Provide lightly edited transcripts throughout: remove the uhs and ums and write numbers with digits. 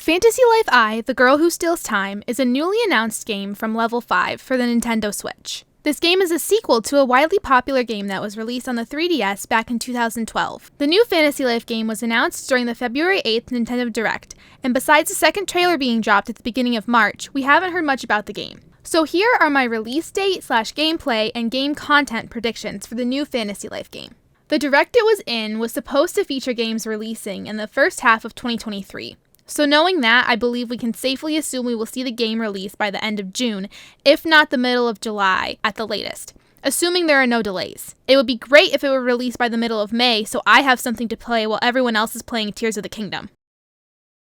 Fantasy Life I, The Girl Who Steals Time, is a newly announced game from Level 5 for the NintendoSwitch. This game is a sequel to a widely popular game that was released on the 3DS back in 2012. The new Fantasy Life game was announced during the February 8th Nintendo Direct, and besides the second trailer being dropped at the beginning of March, we haven't heard much about the game. So here are my release date / gameplay and game content predictions for the new Fantasy Life game. The Direct it was in was supposed to feature games releasing in the first half of 2023. So knowing that, I believe we can safely assume we will see the game released by the end of June, if not the middle of July at the latest, assuming there are no delays. It would be great if it were released by the middle of May so I have something to play while everyone else is playing Tears of the Kingdom.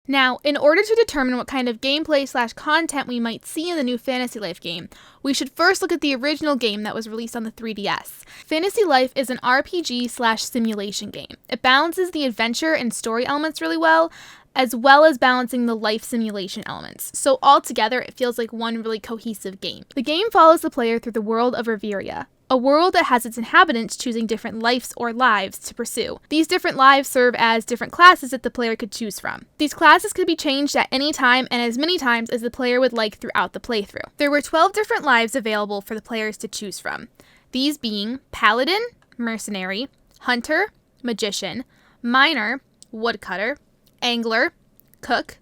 Now, in order to determine what kind of gameplay / content we might see in the new Fantasy Life game, we should first look at the original game that was released on the 3DS. Fantasy Life is an RPG / simulation game. It balances the adventure and story elements really well as balancing the life simulation elements. So altogether, it feels like one really cohesive game. The game follows the player through the world of Reveria, a world that has its inhabitants choosing different lives or lives to pursue. These different lives serve as different classes that the player could choose from. These classes could be changed at any time and as many times as the player would like throughout the playthrough. There were 12 different lives available for the players to choose from, these being Paladin, Mercenary, Hunter, Magician, Miner, Woodcutter, Angler, Cook,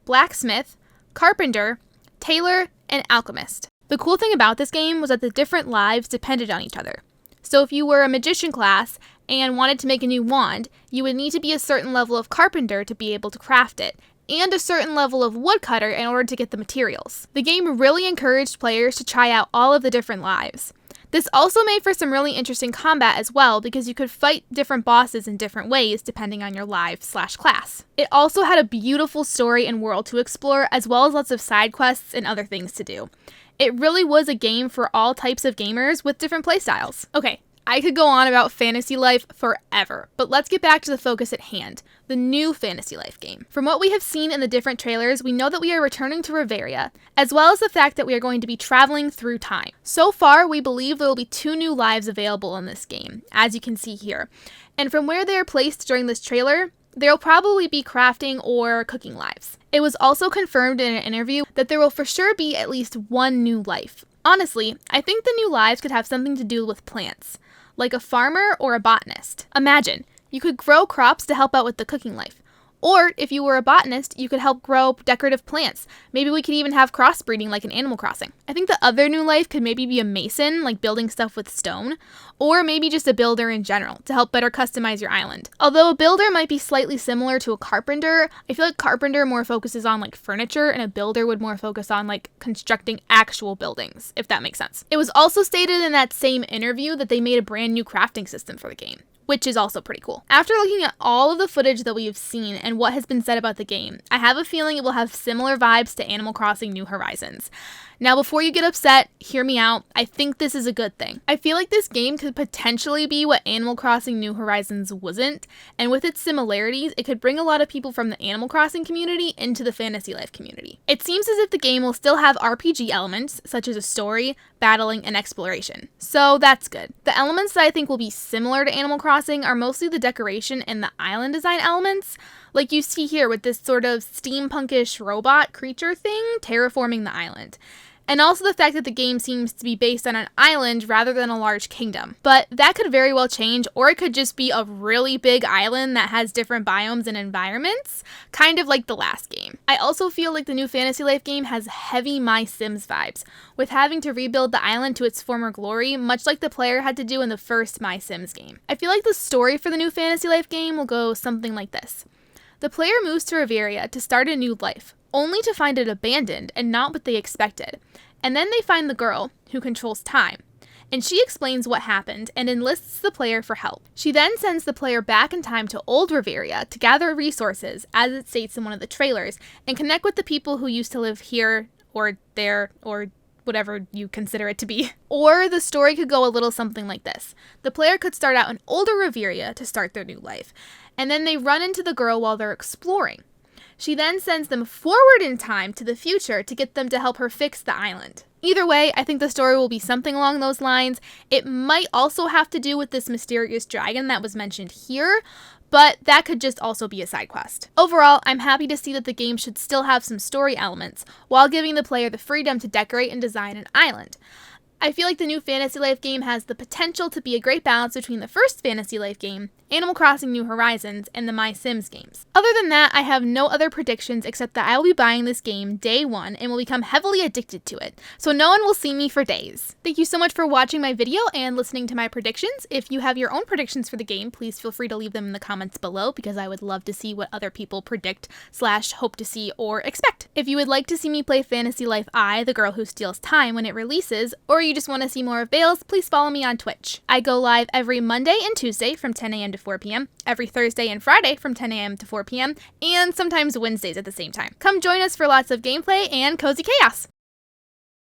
Blacksmith, Carpenter, Tailor, and Alchemist. The cool thing about this game was that the different lives depended on each other. So if you were a Magician class and wanted to make a new wand, you would need to be a certain level of Carpenter to be able to craft it, and a certain level of Woodcutter in order to get the materials. The game really encouraged players to try out all of the different lives. This also made for some really interesting combat as well because you could fight different bosses in different ways depending on your live / class. It also had a beautiful story and world to explore as well as lots of side quests and other things to do. It really was a game for all types of gamers with different playstyles. Okay, I could go on about Fantasy Life forever, but let's get back to the focus at hand, the new Fantasy Life game. From what we have seen in the different trailers, we know that we are returning to Reveria, as well as the fact that we are going to be traveling through time. So far, we believe there will be 2 new lives available in this game, as you can see here. And from where they are placed during this trailer, there will probably be crafting or cooking lives. It was also confirmed in an interview that there will for sure be at least 1 new life. Honestly, I think the new lives could have something to do with plants, like a farmer or a botanist. Imagine, you could grow crops to help out with the cooking life. Or, if you were a botanist, you could help grow decorative plants. Maybe we could even have crossbreeding like in Animal Crossing. I think the other new life could maybe be a mason, like building stuff with stone. Or maybe just a builder in general, to help better customize your island. Although a builder might be slightly similar to a carpenter, I feel like carpenter more focuses on like furniture, and a builder would more focus on like constructing actual buildings, if that makes sense. It was also stated in that same interview that they made a brand new crafting system for the game, which is also pretty cool. After looking at all of the footage that we have seen and what has been said about the game, I have a feeling it will have similar vibes to Animal Crossing New Horizons. Now, before you get upset, hear me out. I think this is a good thing. I feel like this game could potentially be what Animal Crossing New Horizons wasn't, and with its similarities, it could bring a lot of people from the Animal Crossing community into the Fantasy Life community. It seems as if the game will still have RPG elements, such as a story, battling, and exploration. So that's good. The elements that I think will be similar to Animal Crossing are mostly the decoration and the island design elements, like you see here with this sort of steampunkish robot creature thing terraforming the island. And also the fact that the game seems to be based on an island rather than a large kingdom. But that could very well change, or it could just be a really big island that has different biomes and environments, kind of like the last game. I also feel like the new Fantasy Life game has heavy My Sims vibes, with having to rebuild the island to its former glory, much like the player had to do in the first My Sims game. I feel like the story for the new Fantasy Life game will go something like this. The player moves to Reveria to start a new life, only to find it abandoned and not what they expected. And then they find the girl, who controls time, and she explains what happened and enlists the player for help. She then sends the player back in time to old Reveria to gather resources, as it states in one of the trailers, and connect with the people who used to live here, or there, or whatever you consider it to be. Or the story could go a little something like this. The player could start out in older Reveria to start their new life, and then they run into the girl while they're exploring. She then sends them forward in time to the future to get them to help her fix the island. Either way, I think the story will be something along those lines. It might also have to do with this mysterious dragon that was mentioned here, but that could just also be a side quest. Overall, I'm happy to see that the game should still have some story elements, while giving the player the freedom to decorate and design an island. I feel like the new Fantasy Life game has the potential to be a great balance between the first Fantasy Life game, Animal Crossing New Horizons, and the My Sims games. Other than that, I have no other predictions except that I will be buying this game day one and will become heavily addicted to it, so no one will see me for days. Thank you so much for watching my video and listening to my predictions. If you have your own predictions for the game, please feel free to leave them in the comments below because I would love to see what other people predict / hope to see or expect. If you would like to see me play Fantasy Life I, The Girl Who Steals Time when it releases, or you just want to see more of Bales, please follow me on Twitch. I go live every Monday and Tuesday from 10 a.m. to 4 p.m., every Thursday and Friday from 10 a.m. to 4 p.m., and sometimes Wednesdays at the same time. Come join us for lots of gameplay and cozy chaos!